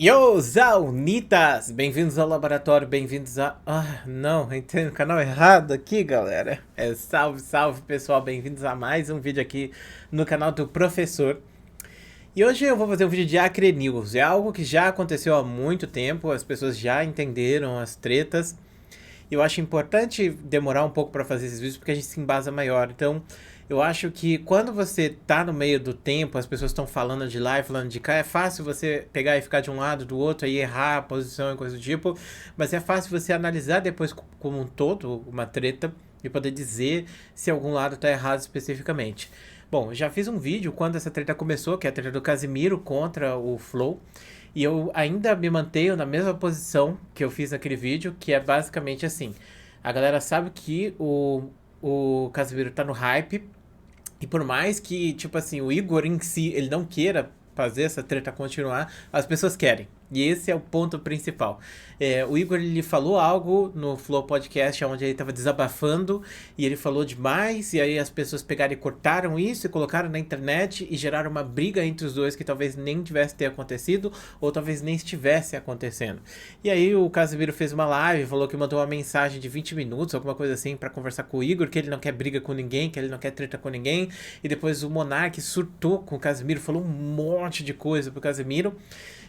Yo, Zaunitas! Bem-vindos ao laboratório, bem-vindos a... Ah, não, entrei no canal errado aqui, galera. Salve, salve, pessoal, bem-vindos a mais um vídeo aqui no canal do Professor. E hoje eu vou fazer um vídeo de Acre News. É algo que já aconteceu há muito tempo, as pessoas já entenderam as tretas. E eu acho importante demorar um pouco para fazer esses vídeos porque a gente se embasa maior. Então, eu acho que quando você tá no meio do tempo, as pessoas estão falando de lá e falando de cá, é fácil você pegar e ficar de um lado, do outro, aí errar a posição e coisa do tipo, mas é fácil você analisar depois como um todo uma treta e poder dizer se algum lado tá errado especificamente. Bom, já fiz um vídeo quando essa treta começou, que é a treta do Casimiro contra o Flow. E eu ainda me mantenho na mesma posição que eu fiz naquele vídeo, que é basicamente assim. A galera sabe que o Casimiro tá no hype, e por mais que, tipo assim, o Igor em si, ele não queira fazer essa treta continuar, as pessoas querem. E esse é o ponto principal. O Igor, ele falou algo no Flow Podcast, onde ele estava desabafando, e ele falou demais, e aí as pessoas pegaram e cortaram isso, e colocaram na internet, e geraram uma briga entre os dois que talvez nem tivesse ter acontecido, ou talvez nem estivesse acontecendo. E aí o Casimiro fez uma live, falou que mandou uma mensagem de 20 minutos, alguma coisa assim, para conversar com o Igor, que ele não quer briga com ninguém, que ele não quer treta com ninguém, e depois o Monark surtou com o Casimiro, falou um monte de coisa pro Casimiro.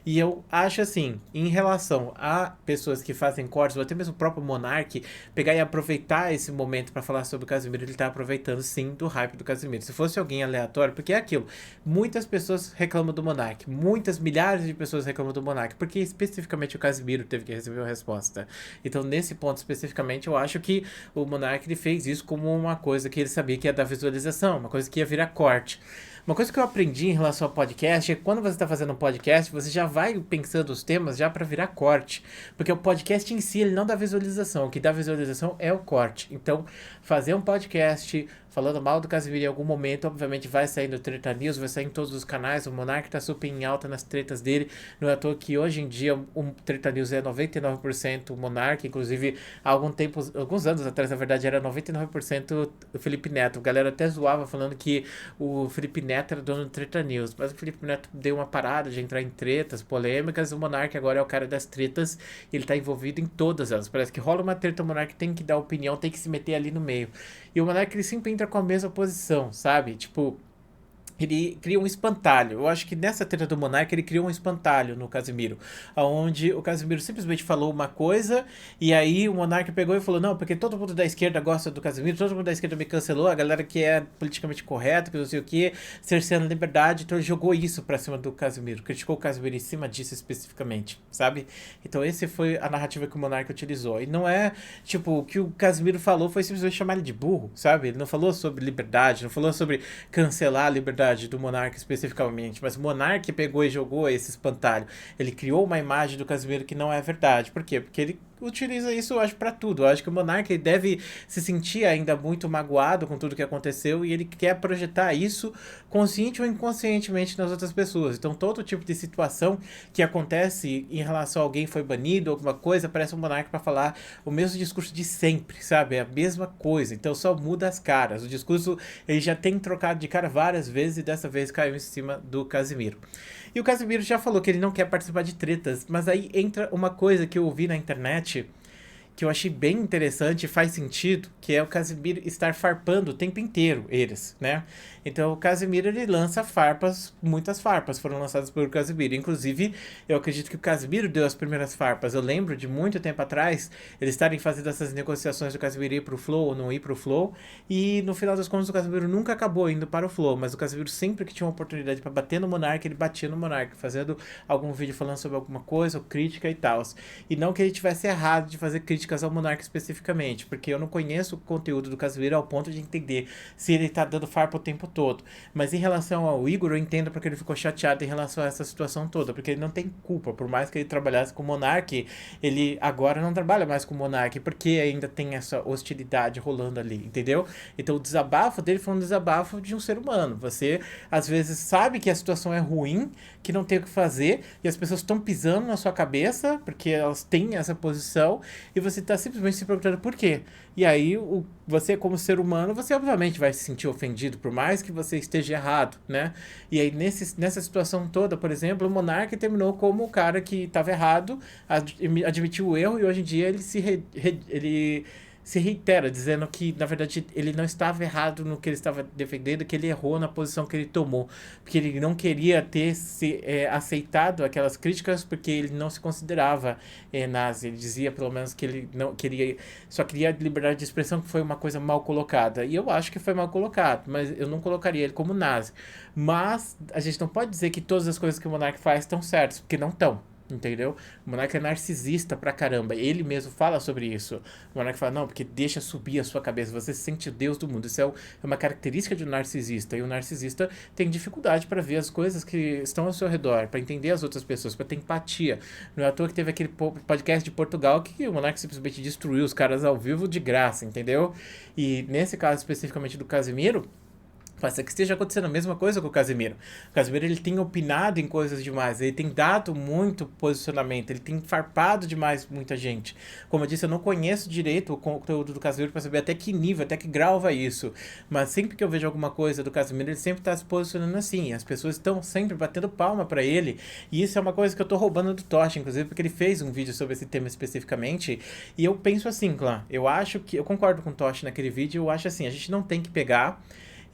E eu acho assim, em relação a pessoas que fazem cortes, ou até mesmo o próprio Monark, pegar e aproveitar esse momento para falar sobre o Casimiro, ele tá aproveitando sim do hype do Casimiro. Se fosse alguém aleatório, porque é aquilo, muitas pessoas reclamam do Monark, muitas milhares de pessoas reclamam do Monark, porque especificamente o Casimiro teve que receber uma resposta. Então, nesse ponto especificamente, eu acho que o Monark ele fez isso como uma coisa que ele sabia que ia dar visualização, uma coisa que ia virar corte. Uma coisa que eu aprendi em relação ao podcast é que quando você está fazendo um podcast, você já vai pensando os temas já para virar corte. Porque o podcast em si, ele não dá visualização. O que dá visualização é o corte. Então, fazer um podcast falando mal do Casimiro em algum momento, obviamente vai sair no Treta News, vai sair em todos os canais. O Monark tá super em alta nas tretas dele. Não é à toa que hoje em dia o Treta News é 99% o Monark. Inclusive, há alguns anos atrás, na verdade, era 99% o Felipe Neto. A galera até zoava falando que o Felipe Neto era dono do Treta News, mas o Felipe Neto deu uma parada de entrar em tretas, polêmicas, o Monark agora é o cara das tretas, e ele tá envolvido em todas elas. Parece que rola uma treta, o Monark tem que dar opinião, tem que se meter ali no meio. E o Monark ele sempre entra com a mesma posição, sabe? Tipo, ele cria um espantalho. Eu acho que nessa treta do Monark ele criou um espantalho no Casimiro, onde o Casimiro simplesmente falou uma coisa e aí o Monark pegou e falou: não, porque todo mundo da esquerda gosta do Casimiro, todo mundo da esquerda me cancelou, a galera que é politicamente correta, que não sei o que, cerceando a liberdade, então ele jogou isso pra cima do Casimiro, criticou o Casimiro em cima disso especificamente, sabe? Então esse foi a narrativa que o Monark utilizou. E não é, tipo, o que o Casimiro falou foi simplesmente chamar ele de burro, sabe? Ele não falou sobre liberdade, não falou sobre cancelar a liberdade do Monark especificamente, mas o Monark pegou e jogou esse espantalho. Ele criou uma imagem do Casimiro que não é verdade. Por quê? Porque ele utiliza isso, eu acho, pra tudo. Eu acho que o Monark deve se sentir ainda muito magoado com tudo que aconteceu e ele quer projetar isso consciente ou inconscientemente nas outras pessoas. Então, todo tipo de situação que acontece em relação a alguém foi banido, alguma coisa, aparece um Monark pra falar o mesmo discurso de sempre, sabe? É a mesma coisa. Então, só muda as caras. O discurso ele já tem trocado de cara várias vezes e dessa vez caiu em cima do Casimiro. E o Casimiro já falou que ele não quer participar de tretas, mas aí entra uma coisa que eu ouvi na internet que eu achei bem interessante e faz sentido, que é o Casimiro estar farpando o tempo inteiro eles, né? Então o Casimiro ele lança farpas, muitas farpas foram lançadas pelo Casimiro. Inclusive, eu acredito que o Casimiro deu as primeiras farpas. Eu lembro de muito tempo atrás eles estarem fazendo essas negociações do Casimiro ir pro Flow ou não ir pro Flow. E no final das contas o Casimiro nunca acabou indo para o Flow, mas o Casimiro sempre que tinha uma oportunidade para bater no Monark, ele batia no Monark, fazendo algum vídeo falando sobre alguma coisa, ou crítica e tal. E não que ele tivesse errado de fazer críticas ao Monark especificamente, porque eu não conheço o conteúdo do Casimiro ao ponto de entender se ele tá dando farpa o tempo todo. Mas em relação ao Igor, eu entendo porque ele ficou chateado em relação a essa situação toda, porque ele não tem culpa, por mais que ele trabalhasse com o Monark, ele agora não trabalha mais com o Monark, porque ainda tem essa hostilidade rolando ali, entendeu? Então o desabafo dele foi um desabafo de um ser humano. Você, às vezes, sabe que a situação é ruim, que não tem o que fazer, e as pessoas estão pisando na sua cabeça, porque elas têm essa posição, e você você tá simplesmente se perguntando por quê. E aí, você como ser humano, você obviamente vai se sentir ofendido, por mais que você esteja errado, né? E aí, nessa situação toda, por exemplo, o Monark terminou como o cara que estava errado, admitiu o erro, e hoje em dia ele se reitera, dizendo que, na verdade, ele não estava errado no que ele estava defendendo, que ele errou na posição que ele tomou, porque ele não queria ter aceitado aquelas críticas, porque ele não se considerava nazi. Ele dizia, pelo menos, que ele não queria, só queria liberdade de expressão, que foi uma coisa mal colocada. E eu acho que foi mal colocado, mas eu não colocaria ele como nazi. Mas a gente não pode dizer que todas as coisas que o Monark faz estão certas, porque não estão. Entendeu? O Monark é narcisista pra caramba. Ele mesmo fala sobre isso. O Monark fala, não, porque deixa subir a sua cabeça. Você se sente o Deus do mundo. Isso é uma característica de um narcisista. E o narcisista tem dificuldade para ver as coisas que estão ao seu redor, para entender as outras pessoas, para ter empatia. Não é à toa que teve aquele podcast de Portugal que o Monark simplesmente destruiu os caras ao vivo de graça, entendeu? E nesse caso especificamente do Casimiro, pode ser que esteja acontecendo a mesma coisa com o Casimiro. O Casimiro, ele tem opinado em coisas demais, ele tem dado muito posicionamento, ele tem farpado demais muita gente. Como eu disse, eu não conheço direito o conteúdo do Casimiro para saber até que nível, até que grau vai isso. Mas sempre que eu vejo alguma coisa do Casimiro, ele sempre está se posicionando assim. As pessoas estão sempre batendo palma para ele. E isso é uma coisa que eu tô roubando do Tocha, inclusive, porque ele fez um vídeo sobre esse tema especificamente. E eu penso assim, Clã, eu concordo com o Tocha naquele vídeo, eu acho assim, a gente não tem que pegar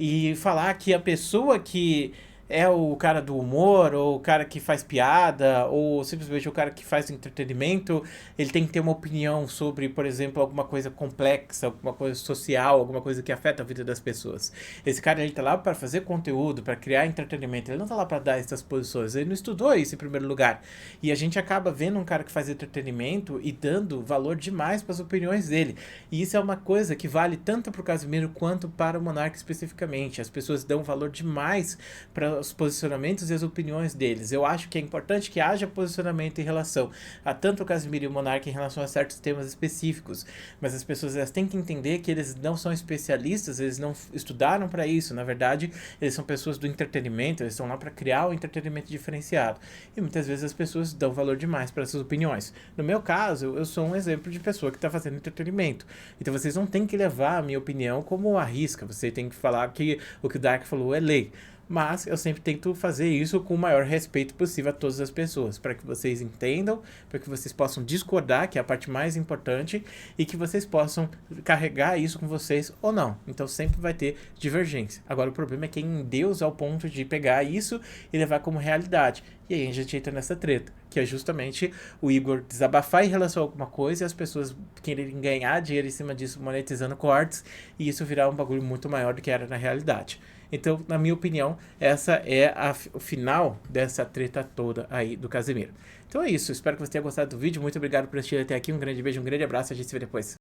e falar que a pessoa que é o cara do humor, ou o cara que faz piada, ou simplesmente o cara que faz entretenimento, ele tem que ter uma opinião sobre, por exemplo, alguma coisa complexa, alguma coisa social, alguma coisa que afeta a vida das pessoas. Esse cara, ele tá lá para fazer conteúdo, para criar entretenimento, ele não tá lá para dar essas posições, ele não estudou isso em primeiro lugar. E a gente acaba vendo um cara que faz entretenimento e dando valor demais para as opiniões dele. E isso é uma coisa que vale tanto para o Casimiro quanto para o Monark especificamente. As pessoas dão valor demais para os posicionamentos e as opiniões deles. Eu acho que é importante que haja posicionamento em relação a tanto o Casimiro e o Monark em relação a certos temas específicos, mas as pessoas elas têm que entender que eles não são especialistas, eles não estudaram para isso. Na verdade, eles são pessoas do entretenimento, eles estão lá para criar o entretenimento diferenciado. E muitas vezes as pessoas dão valor demais para essas opiniões. No meu caso, eu sou um exemplo de pessoa que está fazendo entretenimento. Então vocês não têm que levar a minha opinião como a risca. Você tem que falar que o que o Dark falou é lei. Mas eu sempre tento fazer isso com o maior respeito possível a todas as pessoas, para que vocês entendam, para que vocês possam discordar, que é a parte mais importante, e que vocês possam carregar isso com vocês ou não. Então sempre vai ter divergência. Agora o problema é quem endeusa ao ponto de pegar isso e levar como realidade. E aí a gente entra nessa treta, que é justamente o Igor desabafar em relação a alguma coisa e as pessoas quererem ganhar dinheiro em cima disso monetizando cortes, e isso virar um bagulho muito maior do que era na realidade. Então, na minha opinião, essa é o final dessa treta toda aí do Casimiro. Então é isso, espero que você tenha gostado do vídeo, muito obrigado por assistir até aqui, um grande beijo, um grande abraço, a gente se vê depois.